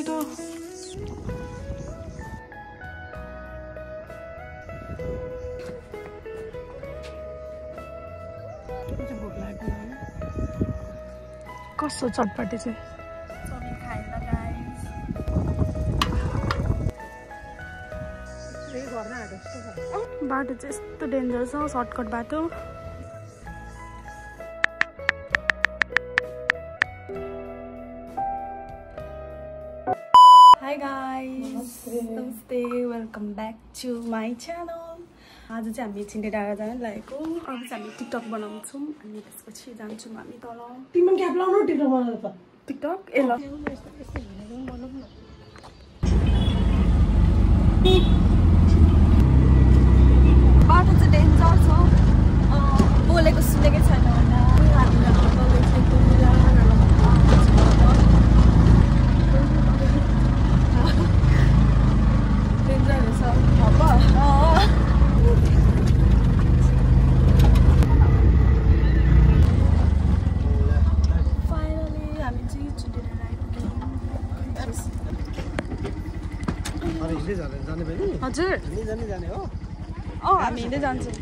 छिटो कस्तो चटपटे चाहिँ चाउमिन खाएर गाइस बाटो चाहिँ यस्तो डेन्जर छ सर्टकट बाटो हाई गाइस नमस्ते welcome back to my channel आज चाहिँ हामी छिन्टे डाँडा जान लागेको अब चाहिँ हामी टिकटक बनाउँछौँ अनि त्यसपछि जान्छौँ हामी तल तिम्रो क्याप लाउनु टिकटक बनाउँदा त टिकटक ए ल बाटो चाहिँ डेन्जर छ बोलेको सुनेकै छैन डेन्जर रहेछ फाइनली हामी चाहिँ छुटेर हजुर हामी हिँड्दै जान्छौँ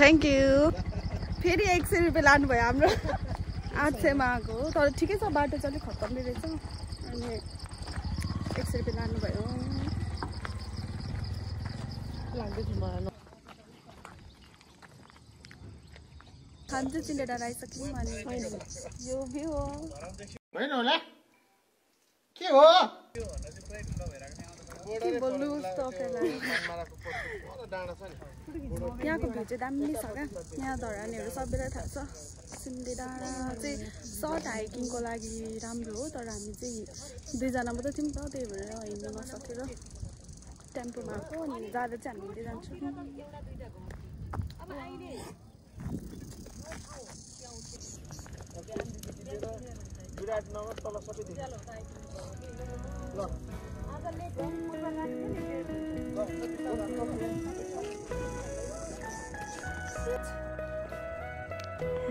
थ्याङ्क यू फेरि 100 रुपियाँ लानुभयो हाम्रो 800मा आएको हो तर ठिकै छ बाटो चाहिँ अलिक खत्तम रहेछ अनि 100 रुपियाँ लानुभयो खान्छ चिन्डे डाँडा आइसक्यौँ अनि यो भ्यू हो के हो यहाँको भ्यू चाहिँ दामी छ क्या यहाँ धरानीहरू सबैलाई थाहा छ सिन्डे डाँडा चाहिँ सर्ट हाइकिङको लागि राम्रो हो तर हामी चाहिँ दुईजना मात्रै थियौँ त त्यही भएर हिँड्न नसकेर टेम्पोमा आएको अनि जाँदा चाहिँ हामी हिँड्दै जान्छौँ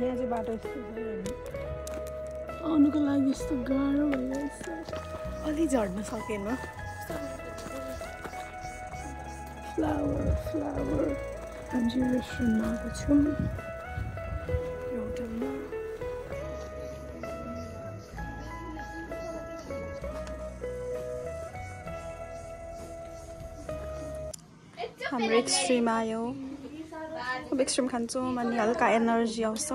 यहाँ चाहिँ बाटो यस्तो आउनुको लागि यस्तो गाह्रो भइरहेछ अलि झर्न सकेन फ्लावर हामी चाहिँ रेस्टुरेन्टमा आएको छौँ होटलमा हाम्रो एक्सट्रिम आयो अब एक्सट्रिम खान्छौँ अनि हल्का एनर्जी आउँछ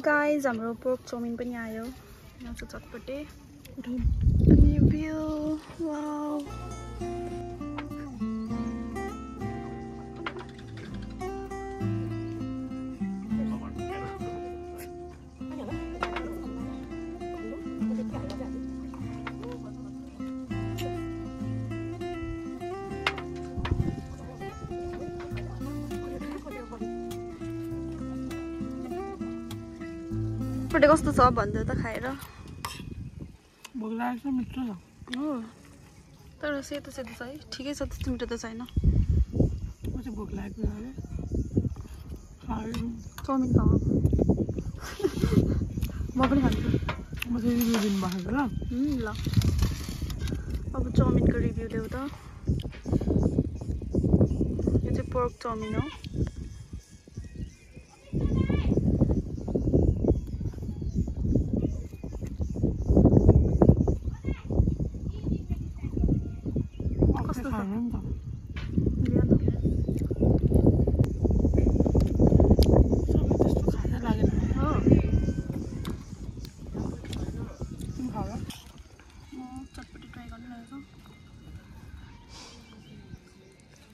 गाइज हाम्रो पोर्क चाउमिन पनि आयो यहाँ चाहिँ चटपटे अनि भ्यू वाउ कस्तो छ भन्दै त खाएर भोक लागेको छ मिठो छ हो तर सेतो सेतो छ है ठिकै छ त्यस्तो मिठो त छैन म चाहिँ भोक लागेको चाउमिन खाऊ म पनि खान्छु म चाहिँ रिभ्यू दिनुभएको ल ल अब चाउमिनको रिभ्यू देऊ त यो चाहिँ पोर्क चाउमिन हो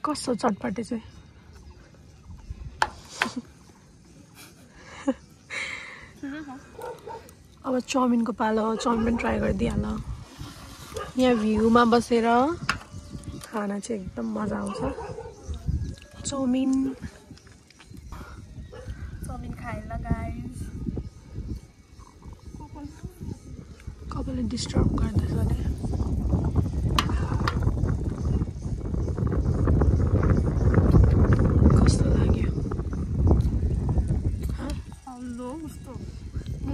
कस्तो चटपटे चाहिँ अब चाउमिनको पालो चाउमिन पनि ट्राई गरिदिइहाल यहाँ भ्यूमा बसेर खाना चाहिँ एकदम मजा आउँछ चाउमिन खाएर गाइस कपालले डिस्टर्ब गर्दैछ अरे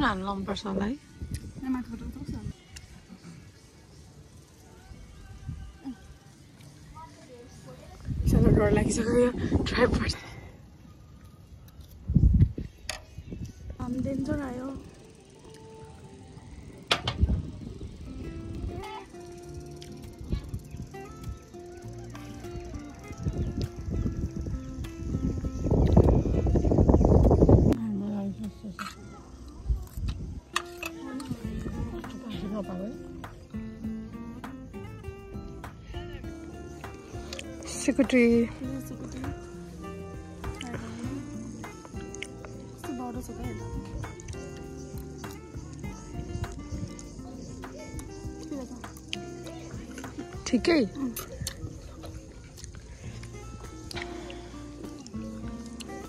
हाल्नु लाउनुपर्छ होला है सानो डर लागिसक्यो यो ट्राइपड हामी डेन्जर आयो Secretary. ठिकै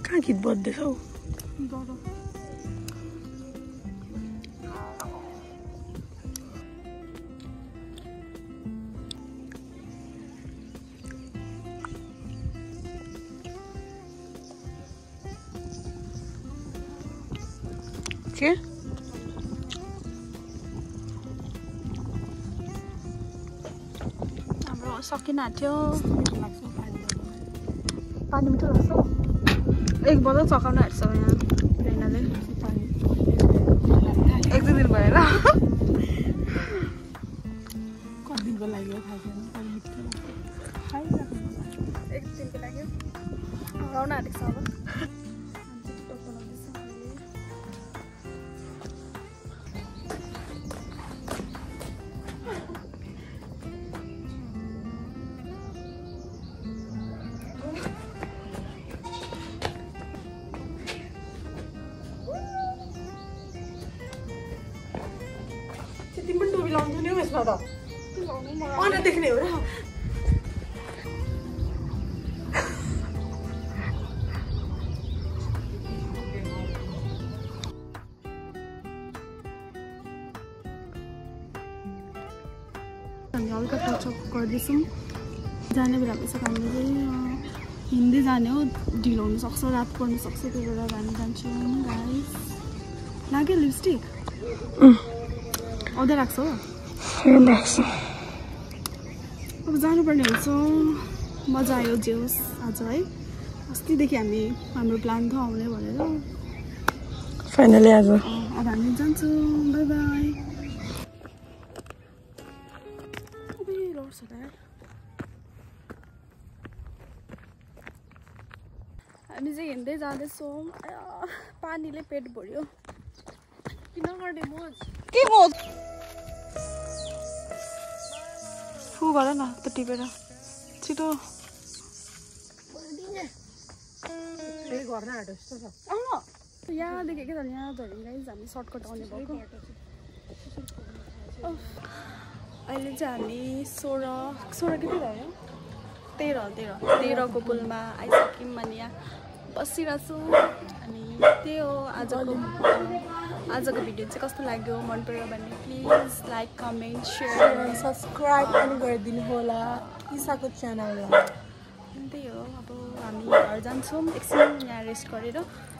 कहाँ गीत बज्दैछ हौ के हाम्रो सकिन आँट्यो पानी मिठो लाग्छ एक बोतल सकाउन आँट्छ यहाँ प्रेरणाले एक दुई दिन भएर कति दिनको लागि थाहा छैन पानी मिठो एक दिनको लागि हराउन आँटेको छ अब तिमी पनि टोपी लाउँछौ नि हौ यसमा त अनुहार देख्ने हो र हामी हल्का टचअप गर्दैछौँ जाने बेला भइसक्यो हामीले चाहिँ हिँड्दै जाने हो ढिलो हुनसक्छ रात पर्नुसक्छ त्यही भएर हामी जान्छौँ गाइस लाग्यो लिपस्टिक आउँदै राख्छ हो अब जानुपर्ने हुन्छ मजा आयो जे होस् आज है अस्तिदेखि हाम्रो प्लान थियो आउने भनेर फाइनली आज अब हामी जान्छौँ बाई बाई हामी चाहिँ हिँड्दै जाँदैछौँ पानीले पेट भर्यो किन गर्ने मोज के मोज फु गर न त टिपेर छिटो यहाँदेखि के त यहाँ झऱ्यौँ गाइस हामी सर्टकट आउने भएको अहिले चाहिँ हामी 16 कति भयो 13को पुलमा आइसक्यौँ अनि यहाँ बसिरहेको छु अनि त्यही हो आजको भिडियो चाहिँ कस्तो लाग्यो मन पर्यो भने please like comment share subscribe पनि गरिदिनु होला इसाको च्यानललाई त्यही हो अब हामी घर जान्छौँ एकछिन यहाँ रेस्ट गरेर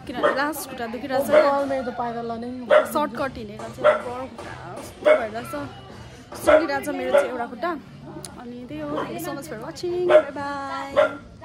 किनभने लास्ट खुट्टा दुखिरहेको मेरो त पाइरल नै सर्टकट हिँडेर चाहिँ बडो खुट्टा कस्तो भइरहेछ सुकिरहेको छ मेरो चाहिँ एउटा खुट्टा अनि त्यही हो thank you so much for watching bye by